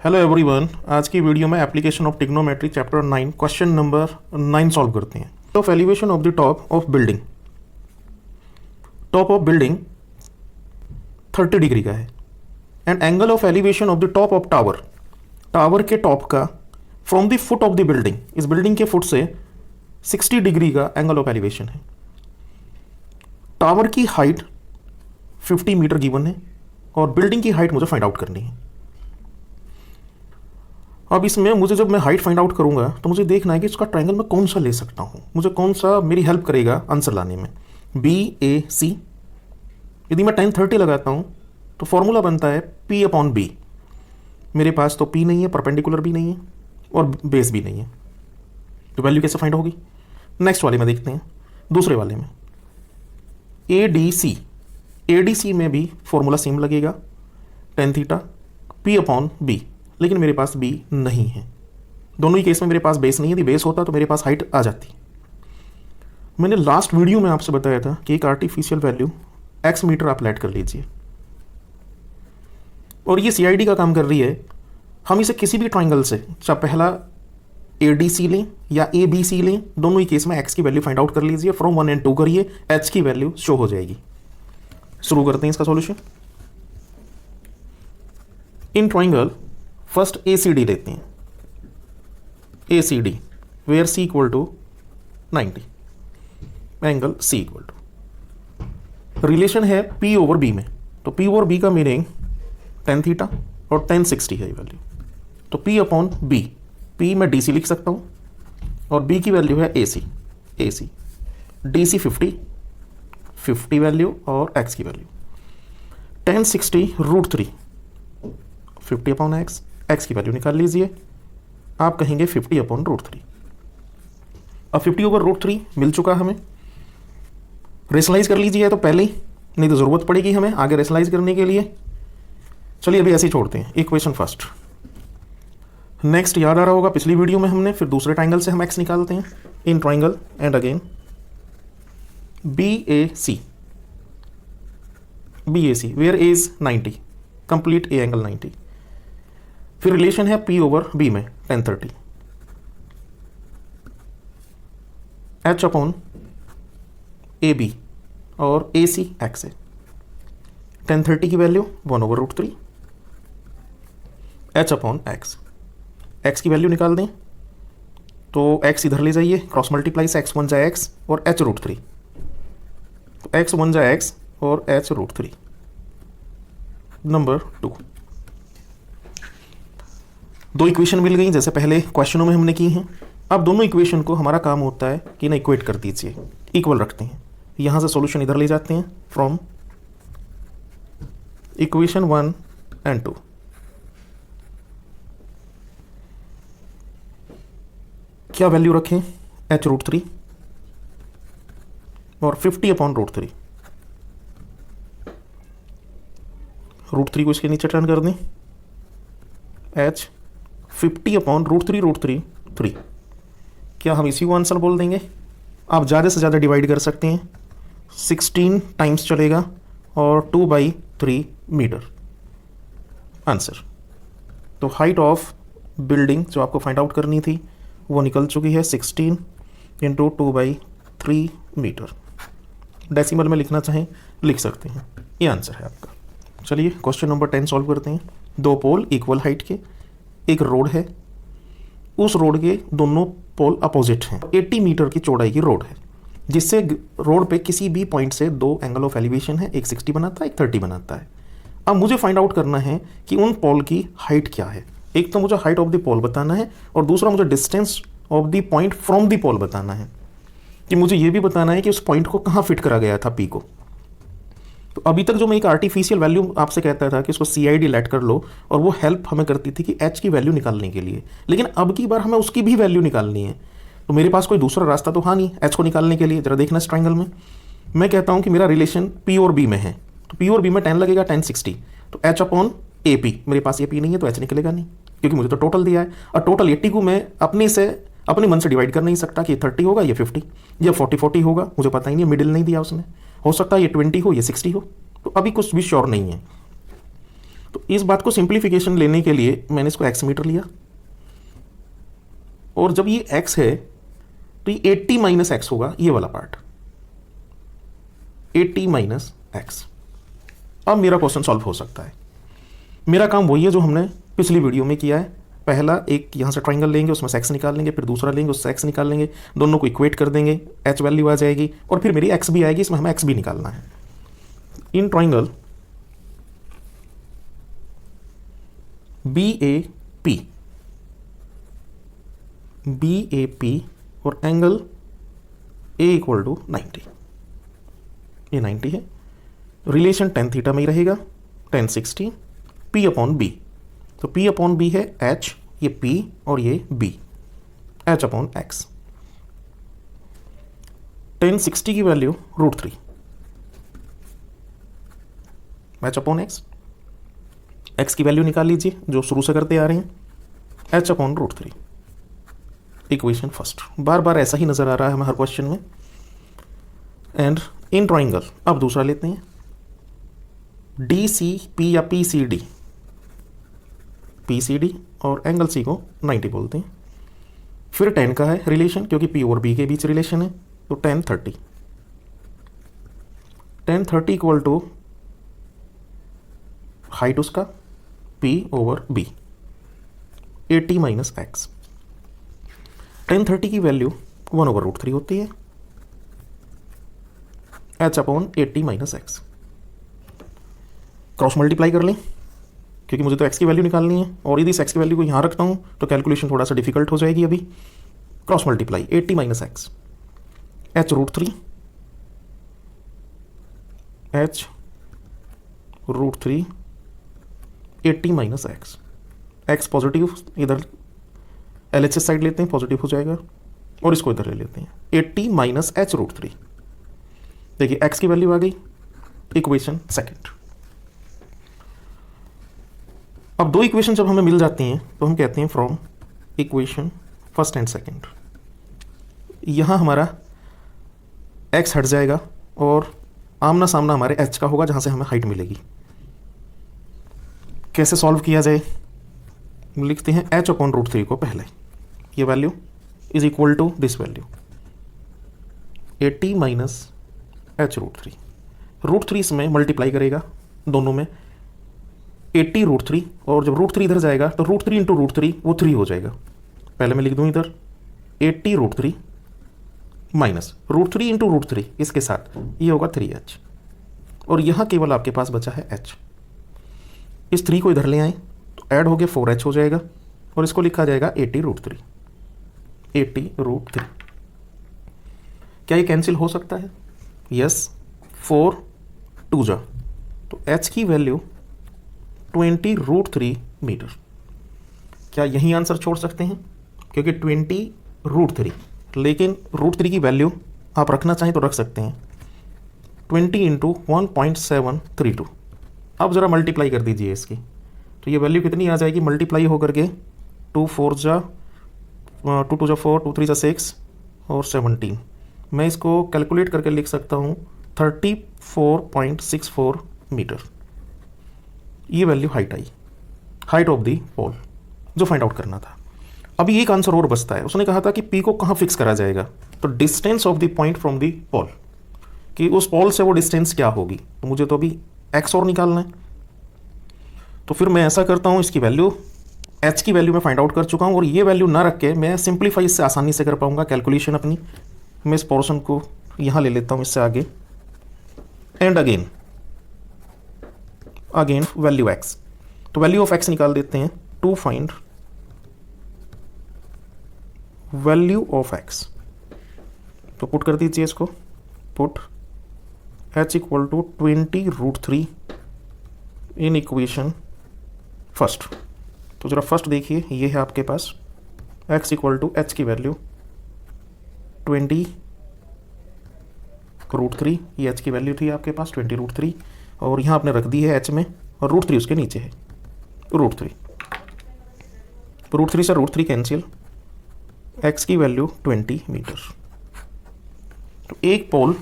Hello everyone, आज की video में application of trigonometry chapter 9 question number 9 solve करते हैं। Of elevation of the top of building. Top of building 30 degree का है and angle of elevation of the top of tower. Tower के top का from the foot of the building, इस building के foot से 60 degree का angle of elevation है। Tower की हाइट 50 मीटर गिवन है और बिल्डिंग की हाइट मुझे फाइंड आउट करनी है। अब इसमें मुझे जब मैं हाइट फाइंड आउट करूंगा तो मुझे देखना है कि इसका ट्रायंगल मैं कौन सा ले सकता हूं, मुझे कौन सा मेरी हेल्प करेगा आंसर लाने में। बी ए सी, यदि मैं tan 30 लगाता हूं तो फॉर्मूला बनता है P अपॉन बी। मेरे पास तो P नहीं है, परपेंडिकुलर भी नहीं है और बेस भी नहीं है, तो वैल्यू कैसे फाइंड होगी। नेक्स्ट वाले में देखते हैं, दूसरे वाले में ए डी सी में भी फॉर्मूला सेम लगेगा tan theta P upon B, लेकिन मेरे पास बी नहीं है। दोनों ही केस में मेरे पास बेस नहीं है, यदि बेस होता तो मेरे पास हाइट आ जाती। मैंने लास्ट वीडियो में आपसे बताया था कि एक आर्टिफिशियल वैल्यू x मीटर आप लेट कर लीजिए और ये CID का काम कर रही है। हम इसे किसी भी ट्राइंगल से, चाहे पहला ADC लें या ABC लें, दोनों ही केस में x की वैल्यू फाइंड आउट कर लीजिए। फ्रॉम 1 and 2 करिए, h की वैल्यू शो हो जाएगी। शुरू करते हैं इसका solution. In triangle first ACD लेते हैं। ACD where C equal to 90, angle C equal to, relation है P ओवर B में, तो P ओवर B का मीनिंग tan थीटा और tan 60 है ये वैल्यू, तो P अपॉन B। P मैं DC लिख सकता हूँ और B की वैल्यू है AC DC 50 वैल्यू और X की वैल्यू tan 60 √3 50 अपॉन X की वैल्यू निकाल लीजिए। आप कहेंगे 50 अपॉन √3। अब 50 ओवर √3 मिल चुका हमें। रेशनलाइज कर लीजिए तो पहले ही, नहीं तो ज़रूरत पड़ेगी हमें आगे रेशनलाइज करने के लिए। चलिए अभी ऐसे ही छोड़ते हैं, इक्वेशन फर्स्ट। नेक्स्ट याद आ रहा होगा पिछली वीडियो में हमने फिर दूसरे ट्राइंगल से हम x निकालते हैं। In triangle and again BAC where is 90, complete a angle 90। फिर रिलेशन है P ओवर B में tan 30, H अपॉन AB और AC X है। tan 30 की value 1 over √3, H upon X की वैल्यू निकाल दें तो X इधर ले जाइए, क्रॉस मल्टीप्लाई से X 1 जाए X और H √3, तो X 1 जाए X और H √3। नंबर 2, दो इक्वेशन मिल गई जैसे पहले क्वेश्चनों में हमने की हैं। अब दोनों इक्वेशन को हमारा काम होता है कि ना इक्वेट कर दीजिए, इक्वल रखते हैं। यहां से सॉल्यूशन इधर ले जाते हैं फ्रॉम इक्वेशन 1 and 2। क्या वैल्यू रखें, H √3 और 50 अपॉन √3। √3 को इसके नीचे टर्न कर दें, H 50 अपॉन √3 3। क्या हम इसी को आंसर बोल देंगे। आप ज़्यादा से ज़्यादा डिवाइड कर सकते हैं, 16 टाइम्स चलेगा और 2/3 मीटर आंसर। तो हाइट ऑफ बिल्डिंग जो आपको फाइंड आउट करनी थी वो निकल चुकी है, 16 इंटू 2/3 मीटर। डेसिमल में लिखना चाहें लिख सकते हैं, ये आंसर है आपका। चलिए क्वेश्चन नंबर 10 सॉल्व करते हैं। दो पोल इक्वल हाइट के, एक रोड है, उस रोड के दोनों पोल अपोजिट हैं। 80 मीटर की चौड़ाई की रोड है जिससे रोड पे किसी भी पॉइंट से दो एंगल ऑफ एलिवेशन है, एक 60 बनाता है, एक 30 बनाता है। अब मुझे फाइंड आउट करना है कि उन पोल की हाइट क्या है। एक तो मुझे हाइट ऑफ द पोल बताना है और दूसरा मुझे distance of the point from the pole बताना है, कि मुझे ये भी बताना है कि उस पॉइंट को कहाँ फिट करा गया था P को। तो अभी तक जो मैं एक आर्टिफिशियल वैल्यू आपसे कहता था कि उसको CID लेट कर लो और वो हेल्प हमें करती थी कि H की वैल्यू निकालने के लिए, लेकिन अब की बार हमें उसकी भी वैल्यू निकालनी है। तो मेरे पास कोई दूसरा रास्ता तो हाँ नहीं H को निकालने के लिए। जरा देखना इस ट्राइंगल में, मैं कहता हूँ कि मेरा रिलेशन P और B में है, तो P और B में tan लगेगा tan 60, तो H अपॉन AP। मेरे पास ये P नहीं है तो H निकलेगा नहीं, क्योंकि मुझे तो टोटल दिया है और टोटल 80 को मैं अपने मन से डिवाइड कर नहीं सकता कि ये 30 होगा, ये 50 या 40 होगा, मुझे पता ही नहीं है, मिडिल नहीं दिया उसने। हो सकता है ये 20 हो, ये 60 हो, तो अभी कुछ भी श्योर नहीं है। तो इस बात को सिंप्लीफिकेशन लेने के लिए मैंने इसको एक्स मीटर लिया, और जब ये एक्स है तो ये 80 माइनस एक्स होगा, ये वाला पार्ट 80 माइनस एक्स। अब मेरा क्वेश्चन सॉल्व हो सकता है। मेरा काम वही है जो हमने पिछली वीडियो में किया है। पहला एक यहाँ से ट्राइंगल लेंगे, उसमें से एक्स निकाल लेंगे, फिर दूसरा लेंगे, उससे एक्स निकाल लेंगे, दोनों को इक्वेट कर देंगे, एच वैल्यू आ जाएगी, और फिर मेरी एक्स भी आएगी, इसमें हमें एक्स भी निकालना है। In triangle B A P और एंगल ए इक्वल टू 90, ये 90 है। रिलेशन टेन थीटा में ही रहेगा, टेन 60 पी अपॉन बी। तो पी अपॉन बी है एच, ये पी और ये B, H upon X. Tan 60 की value √3 H upon X. X की वैल्यू निकाल लीजिए जो शुरू से करते आ रहे हैं, एच अपॉन √3। इक्वेशन फर्स्ट, बार बार ऐसा ही नजर आ रहा है हमें हर क्वेश्चन में। एंड इन ट्राइंगल अब दूसरा लेते हैं, डी सी पी या P C D, P C D और एंगल सी को 90 बोलते हैं। फिर 10 का है रिलेशन, क्योंकि पी और बी के बीच रिलेशन है, तो 10 30, 10 30 इक्वल टू हाइट उसका P over B, 80 minus X. 10 30 की वैल्यू 1/√3 होती है, H upon 80 minus X. Cross multiply कर लें क्योंकि मुझे तो एक्स की वैल्यू निकालनी है, और यदि इस एक्स की वैल्यू को यहाँ रखता हूँ तो कैलकुलेशन थोड़ा सा डिफिकल्ट हो जाएगी। अभी cross multiply 80 minus x, H √3, H √3 80 minus x. X positive, इधर LHS साइड लेते हैं, पॉजिटिव हो जाएगा, और इसको इधर ले लेते हैं, 80 माइनस एच √3। देखिए एक्स की वैल्यू आ गई, इक्वेशन सेकंड। अब दो इक्वेशन जब हमें मिल जाती हैं तो हम कहते हैं from equation first and second. यहाँ हमारा एक्स हट जाएगा और आमना सामना हमारे एच का होगा, जहाँ से हमें हाइट मिलेगी। कैसे सॉल्व किया जाए, लिखते हैं एच अपॉन √3 को पहले, ये value is equal to this value 80 minus H √3। √3 इसमें मल्टीप्लाई करेगा दोनों में, 80 √3, और जब √3 इधर जाएगा तो √3 इंटू √3 वो 3 हो जाएगा। पहले मैं लिख दूँ इधर 80 √3 माइनस √3 इंटू √3, इसके साथ ये होगा 3h, और यहाँ केवल आपके पास बचा है h। इस 3 को इधर ले आए तो ऐड हो गया 4h हो जाएगा, और इसको लिखा जाएगा 80 √3, 80 √3। क्या ये कैंसिल हो सकता है? यस, 4 2 जा, तो h की वैल्यू 20 √3 मीटर। क्या यही आंसर छोड़ सकते हैं? क्योंकि 20 √3, लेकिन √3 की वैल्यू आप रखना चाहें तो रख सकते हैं, 20 इंटू 1.732। अब ज़रा मल्टीप्लाई कर दीजिए इसकी, तो ये वैल्यू कितनी आ जाएगी मल्टीप्लाई होकर के, 2 4 जा, 2 2 जा 4, 2 3 जा 6 और 17। मैं इसको कैलकुलेट करके लिख सकता हूँ 34.64 मीटर। ये वैल्यू हाइट आई, हाइट ऑफ द पोल जो फाइंड आउट करना था। अभी एक आंसर और बचता है। उसने कहा था कि पी को कहाँ फिक्स करा जाएगा, तो distance of the point from the pole, कि उस पोल से वो डिस्टेंस क्या होगी। तो मुझे तो अभी एक्स और निकालना है, तो फिर मैं ऐसा करता हूँ, इसकी वैल्यू एच की वैल्यू मैं फाइंड आउट कर चुका हूँ, और ये वैल्यू ना रख के मैं सिंप्लीफाई इससे आसानी से कर पाऊंगा कैलकुलेशन अपनी। मैं इस पोर्शन को यहाँ ले लेता हूँ इससे आगे, एंड अगेन वैल्यू एक्स, तो वैल्यू ऑफ एक्स निकाल देते हैं, to find value of X. तो पुट कर दीजिए इसको, put h equal to 20 √3 in equation first. तो जरा फर्स्ट देखिए, ये है आपके पास x इक्वल टू h की वैल्यू 20 √3, ये h की वैल्यू थी आपके पास 20 √3, और यहाँ आपने रख दी है h में, और √3 उसके नीचे है √3। √3 से √3 कैंसिल, x की वैल्यू 20 मीटर। तो एक पोल,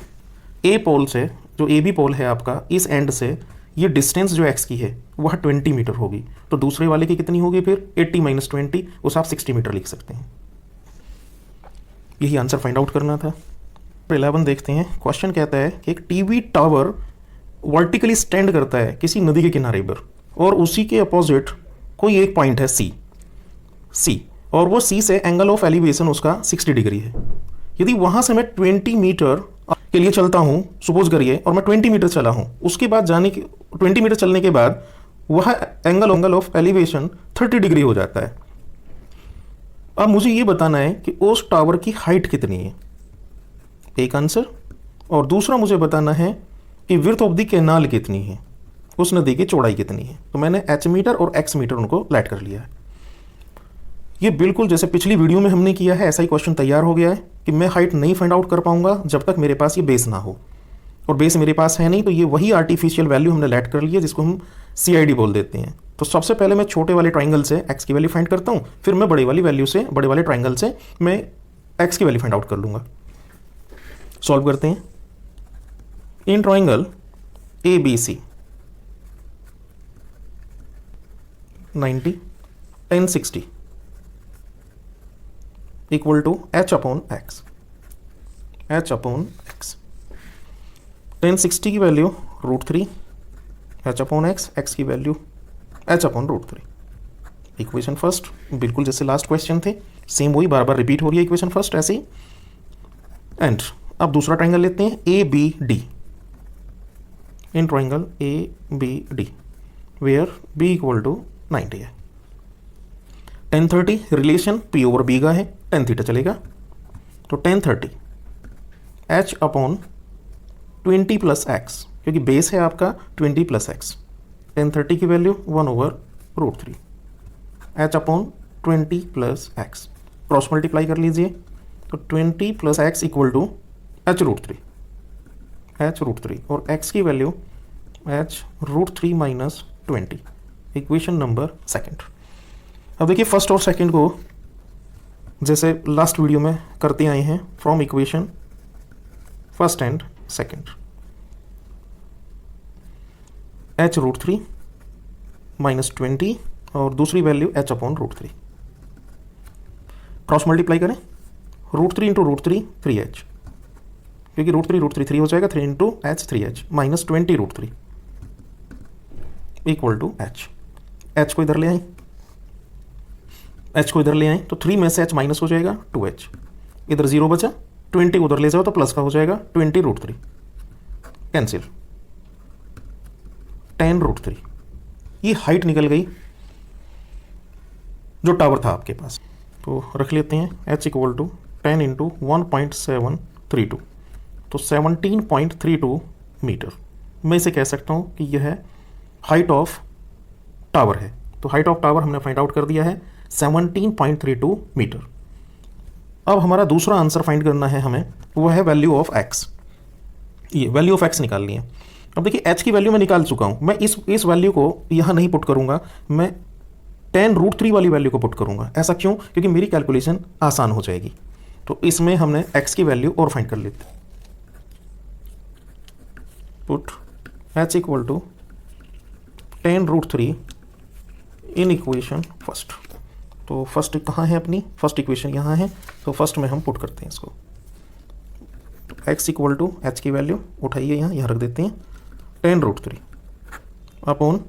ए पोल से, जो ए बी पोल है आपका, इस एंड से ये डिस्टेंस जो एक्स की है वह 20 मीटर होगी, तो दूसरे वाले की कितनी होगी फिर 80 माइनस 20, उस आप 60 मीटर लिख सकते हैं। यही आंसर फाइंड आउट करना था। 11 देखते हैं। क्वेश्चन कहता है कि एक टीवी टावर वर्टिकली स्टैंड करता है किसी नदी के किनारे पर, और उसी के अपोजिट कोई एक पॉइंट है सी, और वो सी से एंगल ऑफ एलिवेशन उसका 60 डिग्री है। यदि वहां से मैं 20 मीटर के लिए चलता हूं, सपोज करिए, और मैं 20 मीटर चला हूं, उसके बाद 20 मीटर चलने के बाद वह एंगल ऑफ एलिवेशन 30 डिग्री हो जाता है। अब मुझे ये बताना है कि उस टावर की हाइट कितनी है, एक आंसर, और दूसरा मुझे बताना है कि विड्थ ऑफ द कैनाल कितनी है, उस नदी की चौड़ाई कितनी है। तो मैंने एच मीटर और एक्स मीटर उनको लेट कर लिया है। ये बिल्कुल जैसे पिछली वीडियो में हमने किया है, ऐसा ही क्वेश्चन तैयार हो गया है कि मैं हाइट नहीं फाइंड आउट कर पाऊंगा जब तक मेरे पास ये बेस ना हो, और बेस मेरे पास है नहीं, तो ये वही आर्टिफिशियल वैल्यू हमने लेट कर ली है जिसको हम CID बोल देते हैं। तो सबसे पहले मैं छोटे वाले ट्राइंगल से एक्स की वैल्यू फाइंड करता हूँ, फिर मैं बड़े वाली वैल्यू से, बड़े वाले ट्राइंगल से मैं एक्स की वैल्यू फाइंड आउट कर लूँगा। सॉल्व करते हैं। In triangle ABC 90 10 60 equal to h upon x, h upon x। 10 60 की वैल्यू √3 h अपॉन x की value h upon √3। Equation first बिल्कुल जैसे लास्ट क्वेश्चन थे, सेम वही बार बार रिपीट हो रही है इक्वेशन फर्स्ट ऐसे ही। एंड अब दूसरा ट्राइंगल लेते हैं ABD। In triangle ABD where B equal to 90 है। 10 30 रिलेशन P ओवर B का है, tan थीटा चलेगा, तो tan 30 h upon 20 plus x, क्योंकि बेस है आपका 20 प्लस एक्स। tan 30 की value 1 over √3 h upon 20 plus x, cross multiply कर लीजिए, तो 20 plus x equal to h√3 और x की value h√3 minus 20। Equation number second. अब देखिए फर्स्ट और सेकंड को जैसे लास्ट वीडियो में करते आए हैं, from equation first and second, h√3 minus 20 और दूसरी value h upon √3। Cross multiply करें, √3 इंटू √3 3h, क्योंकि √3 3 हो जाएगा, 3 into h 3h minus 20 √3 equal to h को इधर ले आए, h को इधर ले आए तो 3 में से h माइनस हो जाएगा 2h, इधर 0 बचा, 20 उधर ले जाओ तो प्लस का हो जाएगा 20 √3, कैंसिल, tan √3। ये हाइट निकल गई जो टावर था आपके पास, तो रख लेते हैं h इक्वल टू 10 इंटू 1.732, तो 17.32 मीटर। मैं इसे कह सकता हूँ कि यह हाइट ऑफ टावर है। तो हाइट ऑफ टावर हमने फाइंड आउट कर दिया है 17.32 मीटर। अब हमारा दूसरा आंसर फाइंड करना है हमें, वो है वैल्यू ऑफ x। ये वैल्यू ऑफ x निकालनी है। अब देखिए h की वैल्यू मैं निकाल चुका हूँ, मैं इस वैल्यू को यहाँ नहीं पुट करूँगा, मैं tan √3 वाली वैल्यू को पुट करूँगा। ऐसा क्यों? क्योंकि मेरी कैलकुलेशन आसान हो जाएगी। तो इसमें हमने x की वैल्यू और फाइंड कर लेते हैं। Put h equal to tan √3 in equation first. तो फर्स्ट कहाँ है अपनी? फर्स्ट इक्वेशन यहाँ है, तो फर्स्ट में हम पुट करते हैं इसको। तो x इक्वल टू h की वैल्यू उठाइए, यहाँ रख देते हैं, tan √3 upon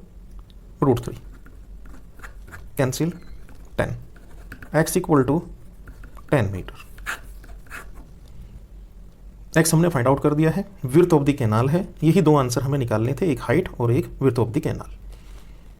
√3 cancel 10, x equal to 10 metre. x हमने फाइंड आउट कर दिया है, विड्थ ऑफ द कैनाल है। यही दो आंसर हमें निकालने थे, एक हाइट और एक विड्थ ऑफ द कैनाल।